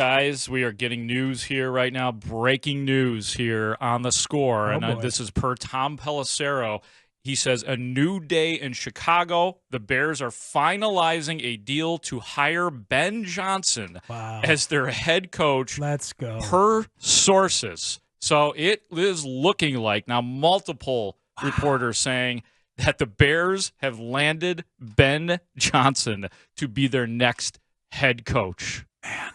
Guys, we are getting news here right now, breaking news here on the score. This is per Tom Pelissero. He says, a new day in Chicago. The Bears are finalizing a deal to hire Ben Johnson as their head coach. Let's go. Per sources. So it is looking like now multiple reporters saying that the Bears have landed Ben Johnson to be their next head coach. Man.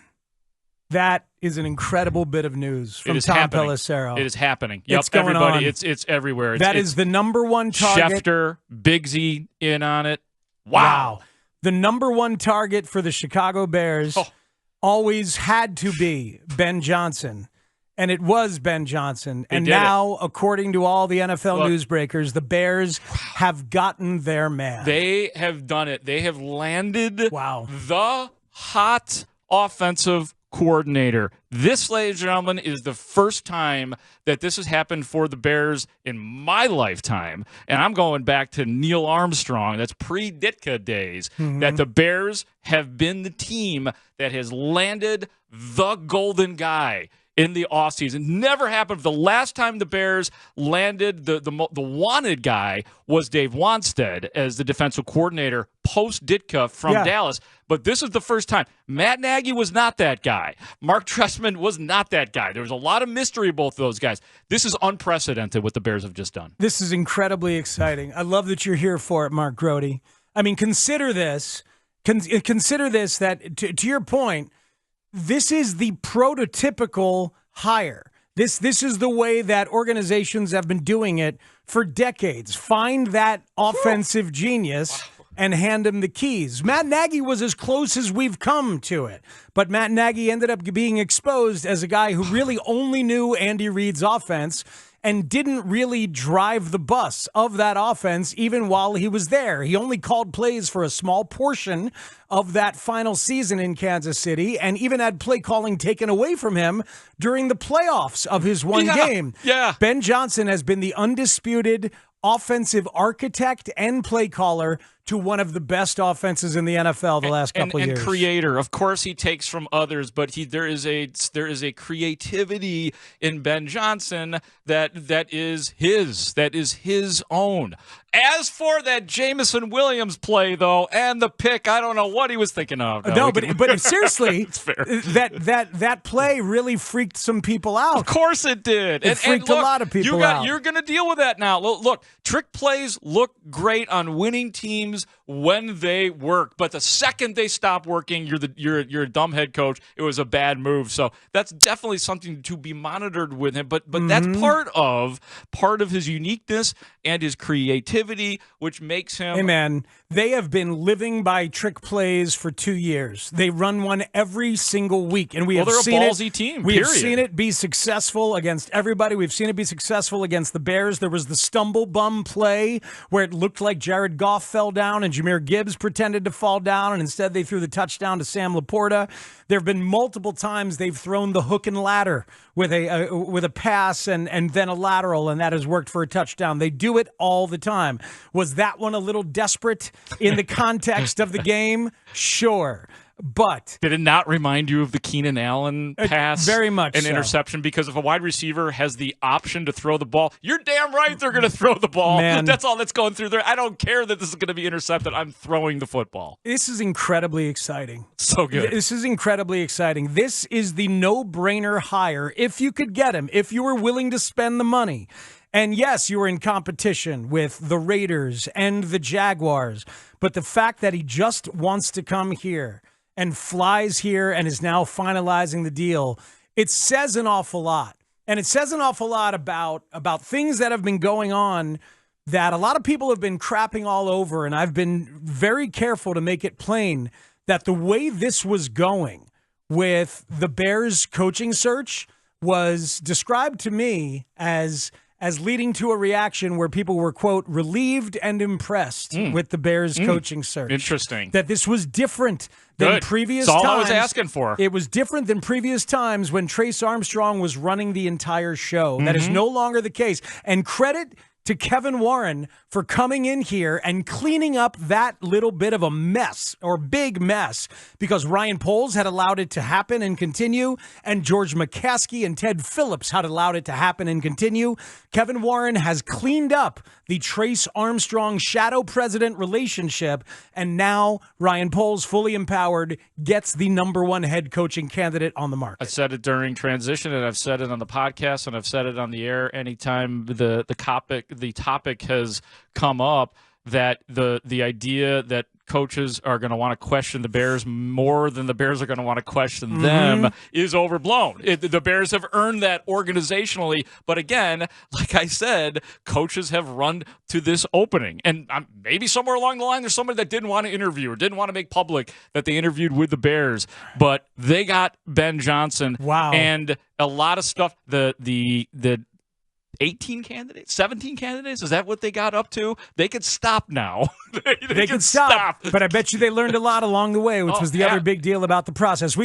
That is an incredible bit of news from Tom Pelissero. It is happening. Yep, it's going everybody. on. It's everywhere. That is the number one target. Schefter, Bigsy in on it. Wow. The number one target for the Chicago Bears always had to be Ben Johnson. And it was Ben Johnson. And now, according to all the NFL newsbreakers, the Bears have gotten their man. They have done it. They have landed the hot offensive coordinator. This, ladies and gentlemen, is the first time that this has happened for the Bears in my lifetime. And I'm going back to Neil Armstrong. That's pre-Ditka days. That the Bears have been the team that has landed the golden guy in the offseason. Never happened. The last time the Bears landed the wanted guy was Dave Wanstead as the defensive coordinator post-Ditka from Dallas. But this is the first time. Matt Nagy was not that guy. Mark Trestman was not that guy. There was a lot of mystery both of those guys. This is unprecedented what the Bears have just done. This is incredibly exciting. I love that you're here for it, Mark Grote. I mean, consider this. Consider this, that to your point, this is the prototypical hire. This is the way that organizations have been doing it for decades. Find that offensive genius and hand him the keys. Matt Nagy was as close as we've come to it. But Matt Nagy ended up being exposed as a guy who really only knew Andy Reid's offense and didn't really drive the bus of that offense even while he was there. He only called plays for a small portion of that final season in Kansas City and even had play calling taken away from him during the playoffs of his one game. Ben Johnson has been the undisputed offensive architect and play caller to one of the best offenses in the NFL the last couple of years. And creator. Of course, he takes from others, but there is a creativity in Ben Johnson that is his own. As for that Jameson Williams play, though, and the pick, I don't know what he was thinking of. But seriously, it's fair. that play really freaked some people out. Of course it did. It freaked a lot of people out. You're going to deal with that now. Look, trick plays look great on winning teams when they work, but the second they stop working, you're a dumb head coach. It was a bad move. So that's definitely something to be monitored with him. But that's part of his uniqueness and his creativity, which makes him. Hey man, they have been living by trick plays for 2 years. They run one every single week, and we have seen they're a ballsy team. We have seen it be successful against everybody. We've seen it be successful against the Bears. There was the stumble bum play where it looked like Jared Goff fell down and Jahmyr Gibbs pretended to fall down, and instead they threw the touchdown to Sam Laporta. There have been multiple times they've thrown the hook and ladder with a pass and then a lateral, and that has worked for a touchdown. They do it all the time. Was that one a little desperate in the context of the game? Sure. But did it not remind you of the Keenan Allen pass? Very much an interception, because if a wide receiver has the option to throw the ball, you're damn right they're going to throw the ball. Man. That's all that's going through there. I don't care that this is going to be intercepted. I'm throwing the football. This is incredibly exciting. So good. This is incredibly exciting. This is the no-brainer hire if you could get him, if you were willing to spend the money. And yes, you were in competition with the Raiders and the Jaguars, but the fact that he just wants to come here and flies here and is now finalizing the deal, it says an awful lot. And it says an awful lot about things that have been going on that a lot of people have been crapping all over, and I've been very careful to make it plain that the way this was going with the Bears coaching search was described to me as leading to a reaction where people were, quote, relieved and impressed with the Bears coaching search. Interesting. That this was different than previous times. That's all I was asking for. It was different than previous times when Trace Armstrong was running the entire show. That is no longer the case. And credit to Kevin Warren for coming in here and cleaning up that little bit of a mess or big mess, because Ryan Poles had allowed it to happen and continue, and George McCaskey and Ted Phillips had allowed it to happen and continue. Kevin Warren has cleaned up the Trace Armstrong shadow president relationship, and now Ryan Poles, fully empowered, gets the #1 head coaching candidate on the market. I said it during transition, and I've said it on the podcast, and I've said it on the air anytime the topic has come up, that the idea that coaches are going to want to question the Bears more than the Bears are going to want to question them is overblown. The Bears have earned that organizationally. But again, like I said, coaches have run to this opening. And maybe somewhere along the line, there's somebody that didn't want to interview or didn't want to make public that they interviewed with the Bears. But they got Ben Johnson. Wow. And a lot of stuff, the 18 candidates, 17 candidates, is that what they got up to? They could stop now. they could stop. But I bet you they learned a lot along the way, which was the other big deal about the process.